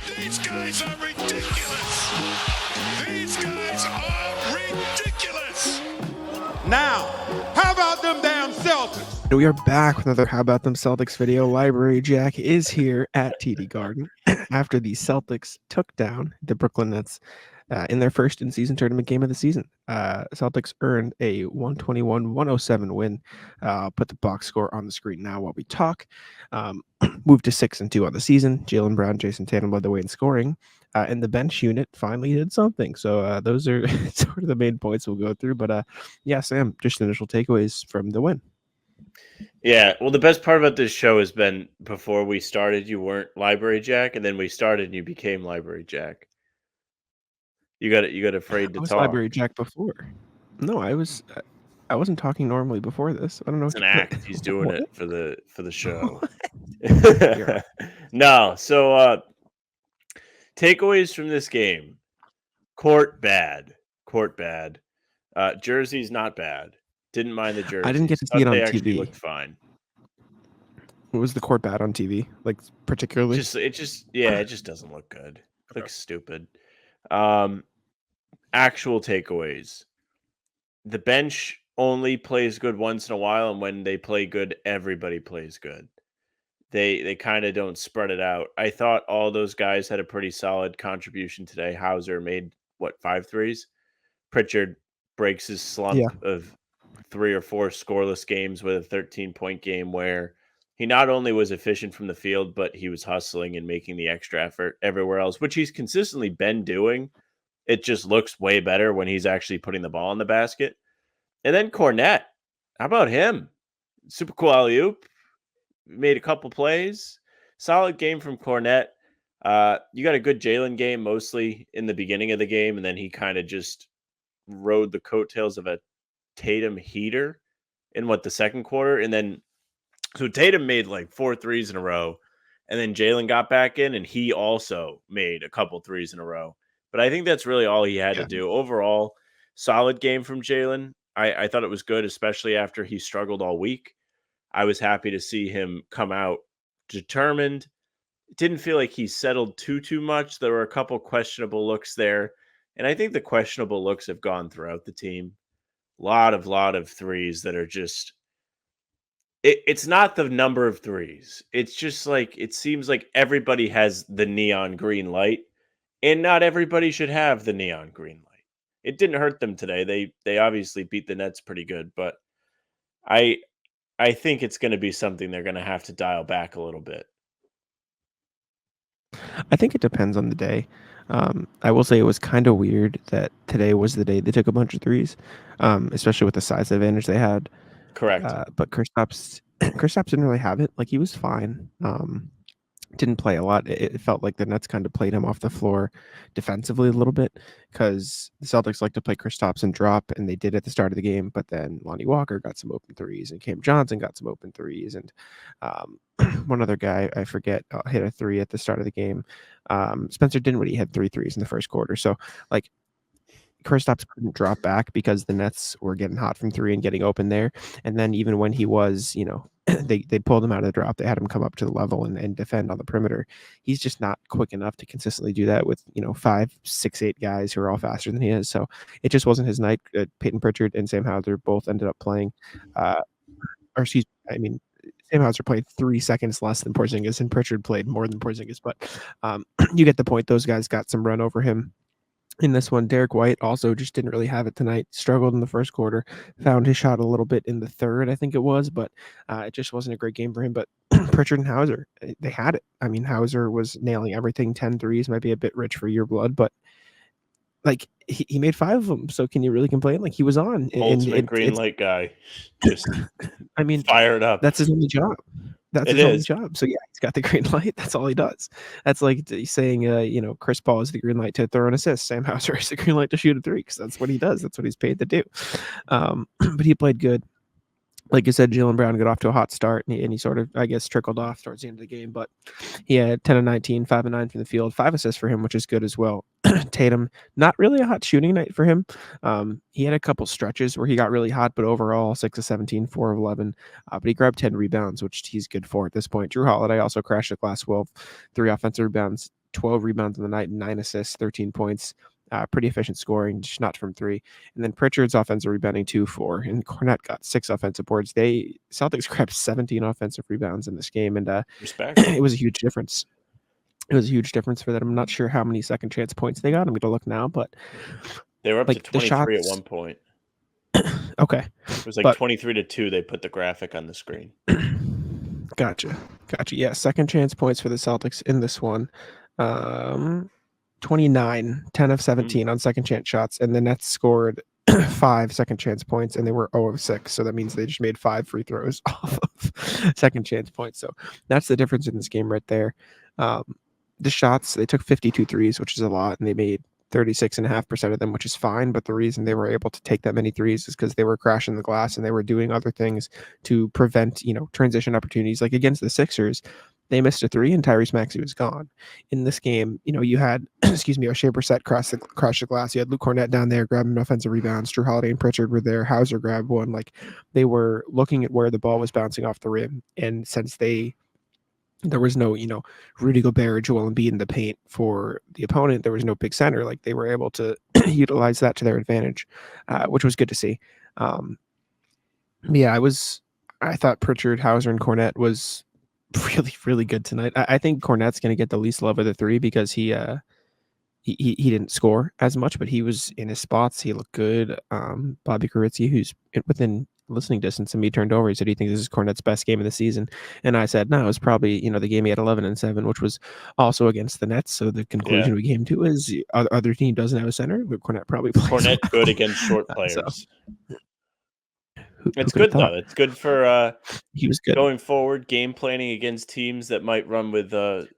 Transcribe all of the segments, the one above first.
These guys are ridiculous. These guys are ridiculous. Now, how about them damn Celtics? We are back with another How About Them Celtics video. Library Jack is here at TD Garden after the Celtics took down the Brooklyn Nets in their first in-season tournament game of the season. Celtics earned a 121-107 win. Put the box score on the screen now while we talk. Moved to 6-2 on the season. Jaylen Brown, Jayson, Tatum led the way in scoring. And the bench unit finally did something. So those are sort of the main points we'll go through. But yeah, Sam, just initial takeaways from the win. Yeah, well, the best part about this show has been before we started, you weren't Library Jack, and then we started and you became Library Jack. You got afraid to I was talk. Library Jack before. No, I wasn't talking normally before this. I don't know. It's an act. He's doing What? it for the show. Yeah. No, so takeaways from this game: court bad, jerseys not bad. Didn't mind the jerseys. I didn't get to see it on they actually TV. looked fine. Was the court bad on TV? Like particularly? It just doesn't look good. It looks stupid. Actual takeaways: the bench only plays good once in a while, and when they play good, everybody plays good. They kind of don't spread it out. I thought all those guys had a pretty solid contribution today. Hauser made 5 threes. Pritchard breaks his slump of 3 or 4 scoreless games with a 13-point game where he not only was efficient from the field, but he was hustling and making the extra effort everywhere else, which he's consistently been doing. It just looks way better when he's actually putting the ball in the basket. And then Kornet, how about him? Super cool alley-oop. Made a couple plays. Solid game from Kornet. You got a good Jaylen game, mostly in the beginning of the game, and then he kind of just rode the coattails of a Tatum heater in the second quarter. And then so Tatum made 4 threes in a row, and then Jaylen got back in and he also made a couple threes in a row. But I think that's really all he had to do. Overall, solid game from Jaylen. I thought it was good, especially after he struggled all week. I was happy to see him come out determined. It didn't feel like he settled too much. There were a couple questionable looks there, and I think the questionable looks have gone throughout the team. Lot of threes that are just it's not the number of threes. It's just it seems like everybody has the neon green light, and not everybody should have the neon green light. It didn't hurt them today. They obviously beat the Nets pretty good, but I think it's going to be something they're going to have to dial back a little bit. I think it depends on the day. I will say it was kind of weird that today was the day they took a bunch of threes, especially with the size advantage they had. Correct. But Kristaps didn't really have it. He was fine. Didn't play a lot. It felt like the Nets kind of played him off the floor defensively a little bit because the Celtics like to play Kristaps and drop, and they did at the start of the game. But then Lonnie Walker got some open threes, and Cam Johnson got some open threes, and one other guy, I forget, hit a 3 at the start of the game. Spencer Dinwiddie had 3 threes in the first quarter. So Kristaps couldn't drop back because the Nets were getting hot from 3 and getting open there. And then even when he was, they pulled him out of the drop. They had him come up to the level and defend on the perimeter. He's just not quick enough to consistently do that with 5, 6, 8 guys who are all faster than he is. So it just wasn't his night. Payton Pritchard and Sam Hauser both ended up playing. Sam Hauser played 3 seconds less than Porzingis, and Pritchard played more than Porzingis. But you get the point. Those guys got some run over him. In this one, Derek White also just didn't really have it tonight. Struggled in the first quarter, found his shot a little bit in the third, I think it was, but it just wasn't a great game for him. But Pritchard and Hauser, they had it. I mean, Hauser was nailing everything. 10 threes might be a bit rich for your blood, but he made 5 of them. So can you really complain? He was on. Ultimate green light guy. Just fired up. That's his only job. That's his only job. So yeah, he's got the green light. That's all he does. That's like saying, Chris Paul is the green light to throw an assist. Sam Hauser is the green light to shoot a 3 because that's what he does. That's what he's paid to do. But he played good. Like you said, Jaylen Brown got off to a hot start, and he sort of, I guess, trickled off towards the end of the game. But he had 10 of 19, 5 of 9 from the field, 5 assists for him, which is good as well. Tatum, not really a hot shooting night for him. He had a couple stretches where he got really hot, but overall 6 of 17, 4 of 11. But he grabbed 10 rebounds, which he's good for at this point. Drew Holiday also crashed a glass 12, 3 offensive rebounds. 12 rebounds in the night, 9 assists, 13 points. Pretty efficient scoring, just not from three. And then Pritchard's offensive rebounding 2-4, and Kornet got 6 offensive boards. Celtics grabbed 17 offensive rebounds in this game, and Respect. it was a huge difference. It was a huge difference for them. I'm not sure how many second chance points they got. I'm going to look now, but they were up like to 23 at one point. Okay. It was like 23-2. They put the graphic on the screen. Gotcha. Yeah, second chance points for the Celtics in this one. 29, 10 of 17 on second chance shots, and the Nets scored 5 second chance points, and they were 0 of 6. So that means they just made 5 free throws off of second chance points. So that's the difference in this game right there. The shots, they took 52 threes, which is a lot, and they made 36.5% of them, which is fine. But the reason they were able to take that many threes is because they were crashing the glass and they were doing other things to prevent, transition opportunities. Like against the Sixers, they missed a 3 and Tyrese Maxey was gone. In this game, you had, O'Shea Brissett crash the glass. You had Luke Kornet down there grabbing offensive rebounds. Drew Holiday and Pritchard were there. Hauser grabbed one. Like they were looking at where the ball was bouncing off the rim. And since there was no, Rudy Gobert or Joel Embiid in the paint for the opponent, there was no big center. Like they were able to utilize that to their advantage, which was good to see. I thought Pritchard, Hauser, and Kornet was really, really good tonight. I think Kornet's going to get the least love of the 3 because he didn't score as much, but he was in his spots. He looked good. Bobby Kuritzy, who's within listening distance of me, turned over. He said, "Do you think this is Kornet's best game of the season?" And I said, "No, it was probably the game he had 11 and 7, which was also against the Nets." So the conclusion we came to is other team doesn't have a center. Kornet probably plays. Kornet good against short players. It's good though. It's good for he was good going forward. Game planning against teams that might run with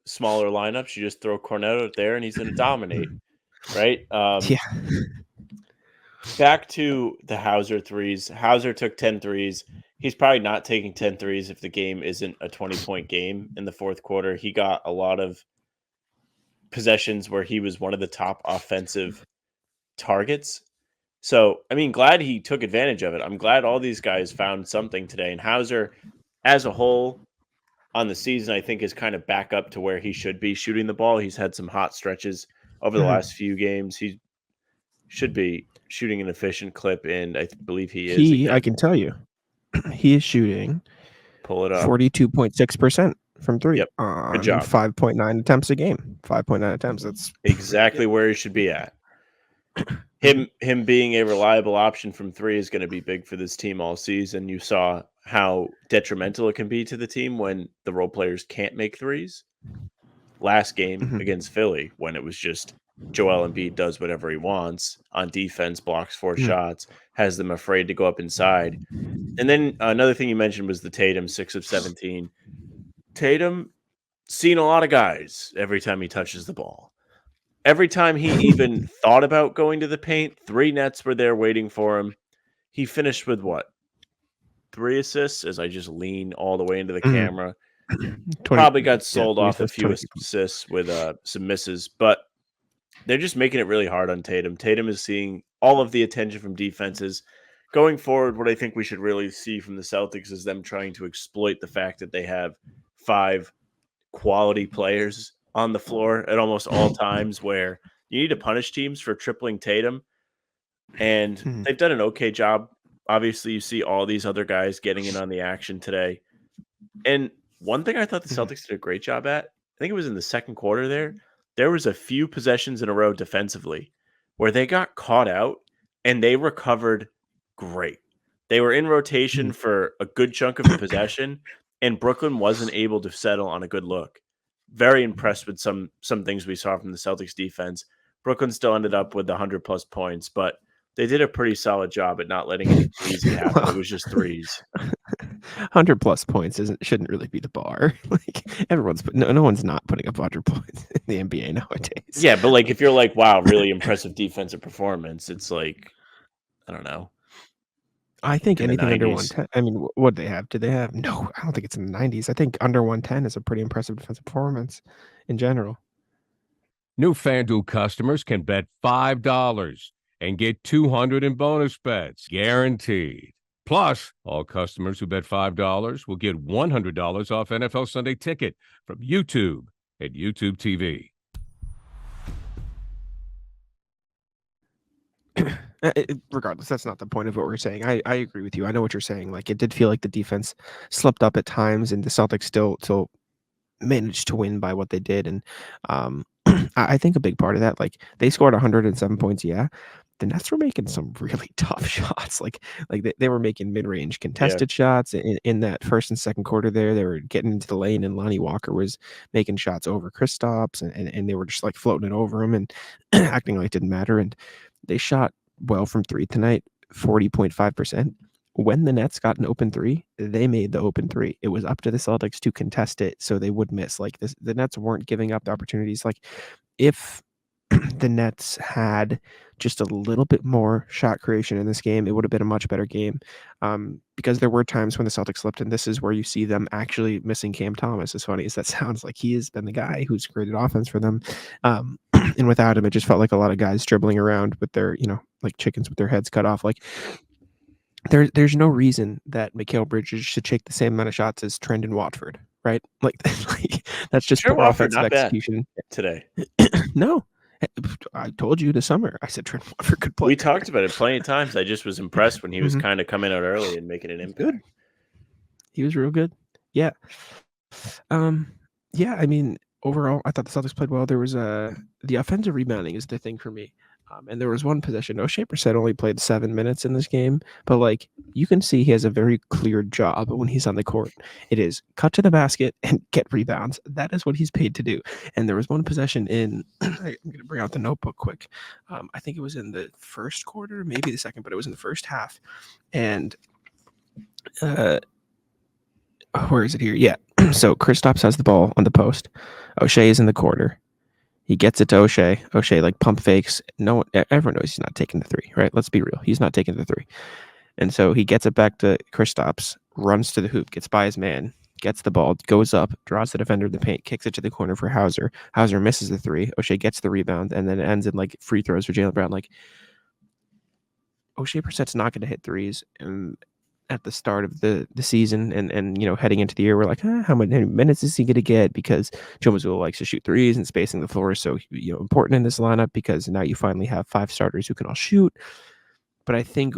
smaller lineups. You just throw Kornet out there, and he's going to dominate, right? Yeah. Back to the Hauser threes. Hauser took 10 threes. He's probably not taking 10 threes if the game isn't a 20-point game in the fourth quarter. He got a lot of possessions where he was one of the top offensive targets. So, glad he took advantage of it. I'm glad all these guys found something today. And Hauser, as a whole, on the season, I think is kind of back up to where he should be shooting the ball. He's had some hot stretches over the last few games. He should be shooting an efficient clip, and I believe he is. I can tell you, he is shooting. Pull it up. 42.6% from 3. Yep. Good job. 5.9 attempts a game. 5.9 attempts. That's exactly where he should be at. Him being a reliable option from 3 is going to be big for this team all season. You saw how detrimental it can be to the team when the role players can't make threes. Last game against Philly, when it was just Joel Embiid does whatever he wants on defense, blocks 4 shots, has them afraid to go up inside. And then another thing you mentioned was the Tatum 6 of 17. Tatum seen a lot of guys every time he touches the ball. Every time he even thought about going to the paint, 3 Nets were there waiting for him. He finished with what? 3 assists as I just lean all the way into the camera. Probably got sold off a few assists with some misses, but they're just making it really hard on Tatum. Tatum is seeing all of the attention from defenses. Going forward, what I think we should really see from the Celtics is them trying to exploit the fact that they have 5 quality players on the floor at almost all times, where you need to punish teams for tripling Tatum. And they've done an okay job. Obviously, you see all these other guys getting in on the action today. And one thing I thought the Celtics did a great job at, I think it was in the second quarter there was a few possessions in a row defensively where they got caught out and they recovered great. They were in rotation for a good chunk of the possession, and Brooklyn wasn't able to settle on a good look. Very impressed with some things we saw from the Celtics defense. Brooklyn still ended up with 100+ points, but they did a pretty solid job at not letting anything easy happen. It was just threes. 100+ points shouldn't really be the bar. Like no one's not putting up 100 points in the NBA nowadays. Yeah, but if you're like, wow, really impressive defensive performance, it's like, I don't know. I think anything under 110. What do they have? Do they have? No, I don't think it's in the 90s. I think under 110 is a pretty impressive defensive performance in general. New FanDuel customers can bet $5 and get $200 in bonus bets, guaranteed. Plus, all customers who bet $5 will get $100 off NFL Sunday Ticket from YouTube at YouTube TV. Regardless, that's not the point of what we're saying. I agree with you. I know what you're saying. Like, it did feel like the defense slipped up at times, and the Celtics still managed to win by what they did. And I think a big part of that, like, they scored 107 points. Yeah, the Nets were making some really tough shots. Like they were making mid-range contested shots in that first and second quarter. They were getting into the lane, and Lonnie Walker was making shots over Kristaps, and they were just like floating it over him and acting like it didn't matter. And they shot well from three tonight, 40.5%. When the Nets got an open three, they made the open three. It was up to the Celtics to contest it so they would miss. Like, the Nets weren't giving up the opportunities. Like, if the Nets had just a little bit more shot creation in this game, it would have been a much better game. Because there were times when the Celtics slipped, and this is where you see them actually missing Cam Thomas. As funny as that sounds, like, he has been the guy who's created offense for them. And without him, it just felt like a lot of guys dribbling around with their, like chickens with their heads cut off. Like, there's no reason that Mikal Bridges should take the same amount of shots as Trent and Watford, right? Like that's just Trent poor Watford offensive not bad execution today. No, I told you this summer. I said Trent Watford could play. We talked about it plenty of times. I just was impressed when he was Mhm. kind of coming out early and making an impact. Good. He was real good. Yeah. Yeah, I mean, overall, I thought the Celtics played well. There was the offensive rebounding is the thing for me. And there was one possession. O'Shea Brissett only played 7 minutes in this game, but like you can see he has a very clear job when he's on the court. It is cut to the basket and get rebounds. That is what he's paid to do. And there was one possession in I'm going to bring out the notebook quick. I think it was in the first quarter, maybe the second, but it was in the first half. And where is it here? Yeah. So Kristaps has the ball on the post. O'Shea is in the corner. He gets it to O'Shea. O'Shea like pump fakes. No, everyone knows he's not taking the three, right? Let's be real. He's not taking the three. And so he gets it back to Kristaps, runs to the hoop, gets by his man, gets the ball, goes up, draws the defender in the paint, kicks it to the corner for Hauser. Hauser misses the three. O'Shea gets the rebound, and then it ends in like free throws for Jaylen Brown. Like, O'Shea Brissett's not going to hit threes. And at the start of the season and heading into the year, we're like, how many minutes is he going to get? Because Joe Mazzulla likes to shoot threes, and spacing the floor is so important in this lineup because now you finally have 5 starters who can all shoot. But I think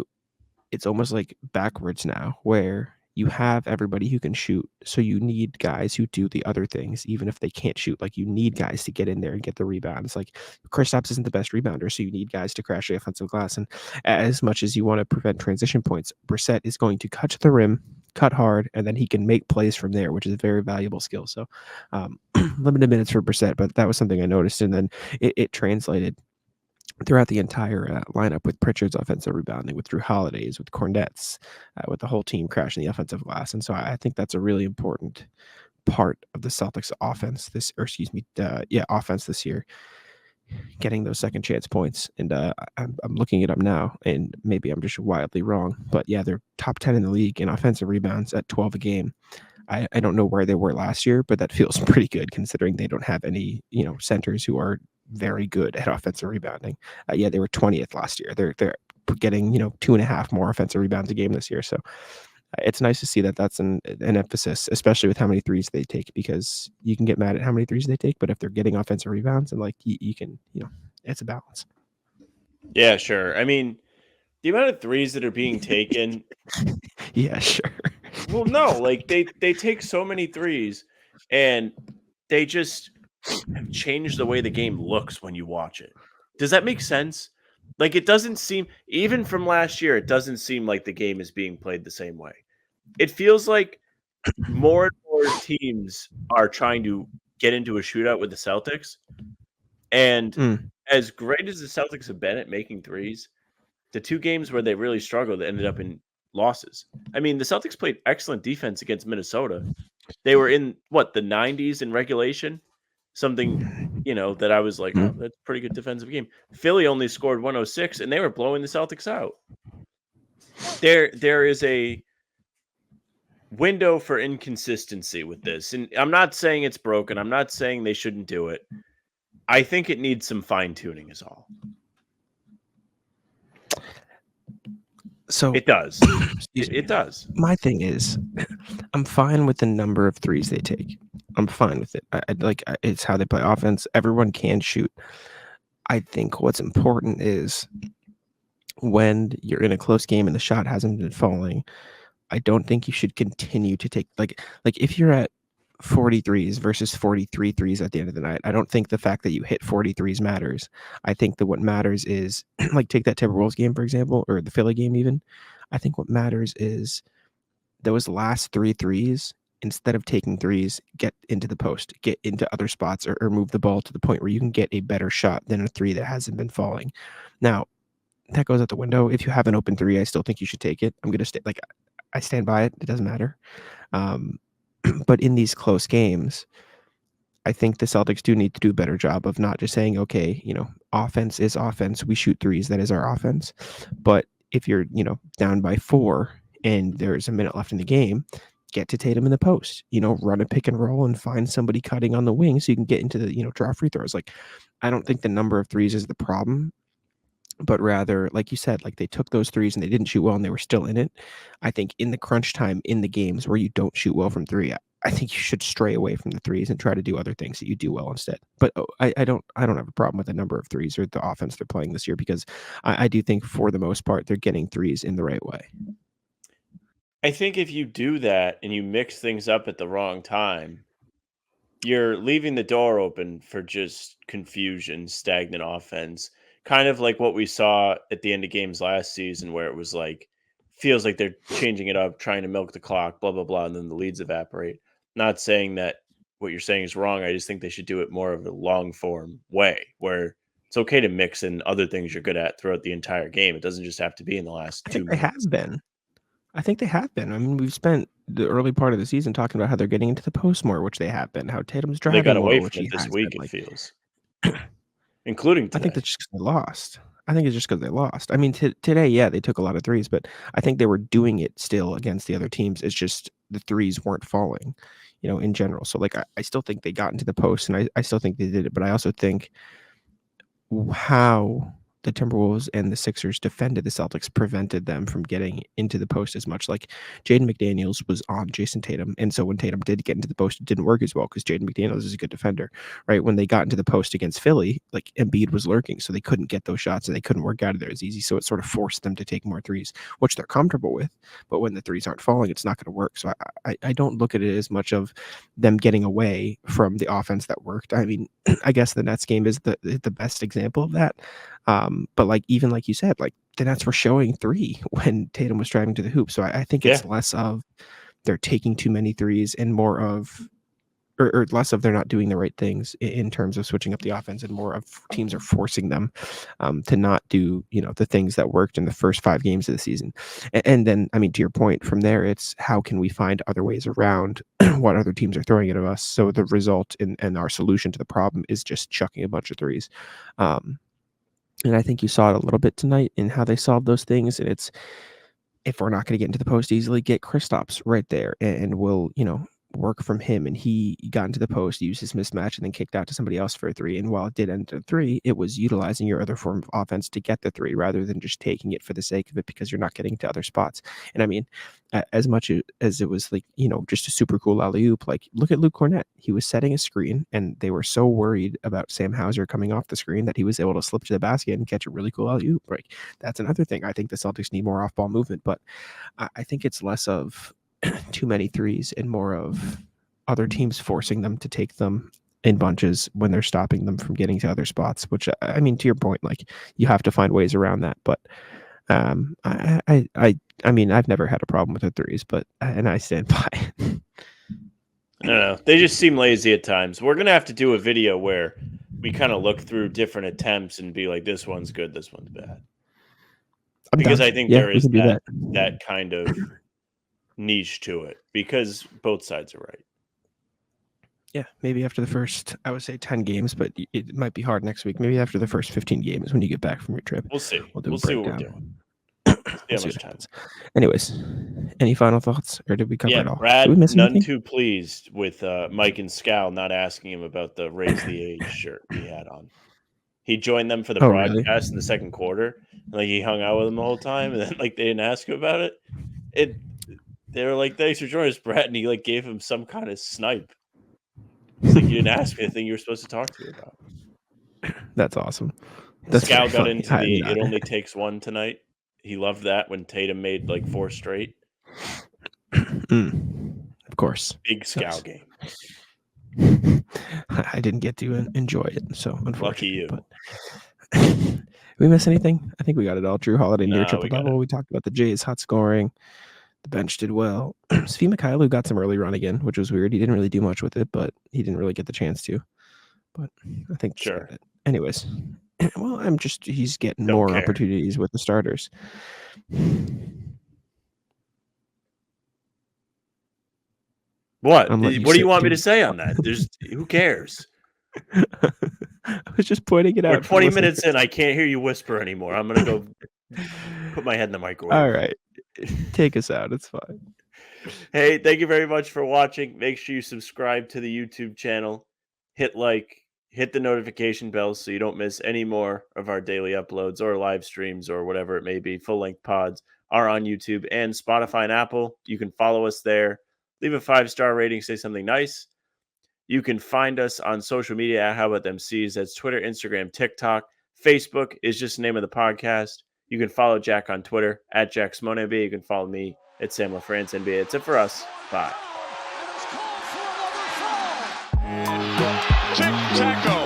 it's almost like backwards now, where you have everybody who can shoot, so you need guys who do the other things, even if they can't shoot. Like, you need guys to get in there and get the rebounds. Like, Kristaps isn't the best rebounder, so you need guys to crash the offensive glass. And as much as you want to prevent transition points, Brissett is going to cut to the rim, cut hard, and then he can make plays from there, which is a very valuable skill. So limited minutes for Brissett, but that was something I noticed, and then it translated throughout the entire lineup with Pritchard's offensive rebounding, with Drew Holiday's, with Kornet's, with the whole team crashing the offensive glass. And so I think that's a really important part of the Celtics offense offense this year, getting those second chance points. And I'm looking it up now, and maybe I'm just wildly wrong, but yeah, they're top 10 in the league in offensive rebounds at 12 a game. I don't know where they were last year, but that feels pretty good considering they don't have any, centers who are very good at offensive rebounding. They were 20th last year. They're getting 2.5 more offensive rebounds a game this year. So it's nice to see that that's an emphasis, especially with how many threes they take, because you can get mad at how many threes they take, but if they're getting offensive rebounds, and like you can, it's a balance. Yeah, sure. I mean, the amount of threes that are being taken. Yeah, sure. Well, no, like they take so many threes, and they just have changed the way the game looks when you watch it. Does that make sense? Like, it doesn't seem, even from last year, it doesn't seem like the game is being played the same way. It feels like more and more teams are trying to get into a shootout with the Celtics. And as great as the Celtics have been at making threes, the 2 games where they really struggled ended up in losses. I mean, the Celtics played excellent defense against Minnesota. They were in, the 90s in regulation? Something, that I was like, oh, that's a pretty good defensive game. Philly only scored 106, and they were blowing the Celtics out. There is a window for inconsistency with this. And I'm not saying it's broken. I'm not saying they shouldn't do it. I think it needs some fine-tuning is all. So it does. It does. My thing is, I'm fine with the number of threes they take. I'm fine with it. It's how they play offense. Everyone can shoot. I think what's important is when you're in a close game and the shot hasn't been falling, I don't think you should continue to take like if you're at 43s versus 43 threes at the end of the night, I don't think the fact that you hit 43s matters. I think that what matters is like take that Timberwolves game, for example, or the Philly game even. I think what matters is those last 3 threes, instead of taking threes, get into the post, get into other spots or move the ball to the point where you can get a better shot than a 3 that hasn't been falling. Now, that goes out the window. If you have an open 3, I still think you should take it. I'm going to stay like I stand by it. It doesn't matter. But in these close games, I think the Celtics do need to do a better job of not just saying, okay, offense is offense. We shoot threes. That is our offense. But if you're, down by 4 and there's a minute left in the game, get to Tatum in the post, run a pick and roll and find somebody cutting on the wing so you can get into the, draw free throws. Like, I don't think the number of threes is the problem, but rather, like you said, like they took those threes and they didn't shoot well and they were still in it. I think in the crunch time, in the games where you don't shoot well from 3, I think you should stray away from the threes and try to do other things that you do well instead. But I don't have a problem with the number of threes or the offense they're playing this year because I do think for the most part they're getting threes in the right way. I think if you do that and you mix things up at the wrong time, you're leaving the door open for just confusion, stagnant offense. Kind of like what we saw at the end of games last season where it was like, feels like they're changing it up, trying to milk the clock, blah, blah, blah, and then the leads evaporate. Not saying that what you're saying is wrong. I just think they should do it more of a long form way where it's okay to mix in other things you're good at throughout the entire game. It doesn't just have to be in the last I 2 think they minutes. have been. I think they have been. I mean, we've spent the early part of the season talking about how they're getting into the post more, which they have been. How Tatum's They got driving more, away which from he it this has week, been. it Like, feels. Including I think today. that's just 'cause they lost. I think it's just because they lost. I mean, today, yeah, they took a lot of threes, but I think they were doing it still against the other teams. It's just the threes weren't falling, in general. So, like, I still think they got into the post, and I still think they did it. But I also think how the Timberwolves and the Sixers defended the Celtics prevented them from getting into the post as much. Like Jaden McDaniels was on Jayson Tatum, and so when Tatum did get into the post, it didn't work as well because Jaden McDaniels is a good defender, right? When they got into the post against Philly, like Embiid was lurking, so they couldn't get those shots and they couldn't work out of there as easy. So it sort of forced them to take more threes, which they're comfortable with. But when the threes aren't falling, it's not going to work. So I don't look at it as much of them getting away from the offense that worked. I mean, I guess the Nets game is the best example of that. But like even like you said, like the Nets were showing 3 when Tatum was driving to the hoop. So I think it's less of they're taking too many threes and more of or less of they're not doing the right things in terms of switching up the offense and more of teams are forcing them to not do, the things that worked in the first 5 games of the season. And then, I mean, to your point, from there, it's how can we find other ways around what other teams are throwing at us? So the result and our solution to the problem is just chucking a bunch of threes. And I think you saw it a little bit tonight in how they solved those things. And it's, if we're not going to get into the post easily, get Kristaps right there and we'll, work from him. And he got into the post, used his mismatch, and then kicked out to somebody else for a 3. And while it did end in a 3, it was utilizing your other form of offense to get the 3 rather than just taking it for the sake of it because you're not getting to other spots. And I mean, as much as it was like, just a super cool alley-oop, like look at Luke Kornet. He was setting a screen and they were so worried about Sam Hauser coming off the screen that he was able to slip to the basket and catch a really cool alley-oop. Like that's another thing. I think the Celtics need more off-ball movement, but I think it's less of too many threes and more of other teams forcing them to take them in bunches when they're stopping them from getting to other spots, which I mean, to your point, like you have to find ways around that. But I mean, I've never had a problem with the threes, but and I stand by it. I don't know. They just seem lazy at times. We're going to have to do a video where we kind of look through different attempts and be like, this one's good, this one's bad. Because I think there is that kind of niche to it because both sides are right. Yeah, maybe after the first, I would say 10 games, but it might be hard next week. Maybe after the first 15 games when you get back from your trip. We'll see. We'll see what we're doing. We'll see what happens. Anyways, any final thoughts, or did we cover it all? Brad, did we miss none anything? too pleased with Mike and Scal not asking him about the Raise the Age shirt he had on. He joined them for the broadcast in the second quarter. Like he hung out with them the whole time, and then like they didn't ask him about it. They were like, "Thanks for joining us, Brad," and he like gave him some kind of snipe. It's like you didn't ask me the thing you were supposed to talk to me about. That's awesome. Scal got into it only takes one tonight. He loved that when Tatum made like 4 straight. Of course. Big scow Yes. game. I didn't get to enjoy it, so Lucky unfortunately. you. But did we miss anything? I think we got it all. Drew Holiday near Nah, we triple got double. We talked about the Jays hot scoring. The bench did well. Svi Mikhailuk got some early run again, which was weird. He didn't really do much with it, but he didn't really get the chance to. But I think that's Sure. about it. Anyways, well, he's getting Don't more care. opportunities with the starters. What? I'm letting you What do you sit, want me to dude. say on that? Who cares? I was just pointing it out. We're 20 minutes in. I can't hear you whisper anymore. I'm gonna go put my head in the microwave. All right. Take us out. It's fine. Hey, thank you very much for watching. Make sure you subscribe to the YouTube channel. Hit like, hit the notification bell so you don't miss any more of our daily uploads or live streams or whatever it may be. Full-length pods are on YouTube and Spotify and Apple. You can follow us there. Leave a 5-star rating. Say something nice. You can find us on social media at How About Them C's. That's Twitter, Instagram, TikTok. Facebook is just the name of the podcast. You can follow Jack on Twitter at JackSimoneNBA. You can follow me at Sam LaFrance NBA. That's it for us. Bye. Tic-tac-toe.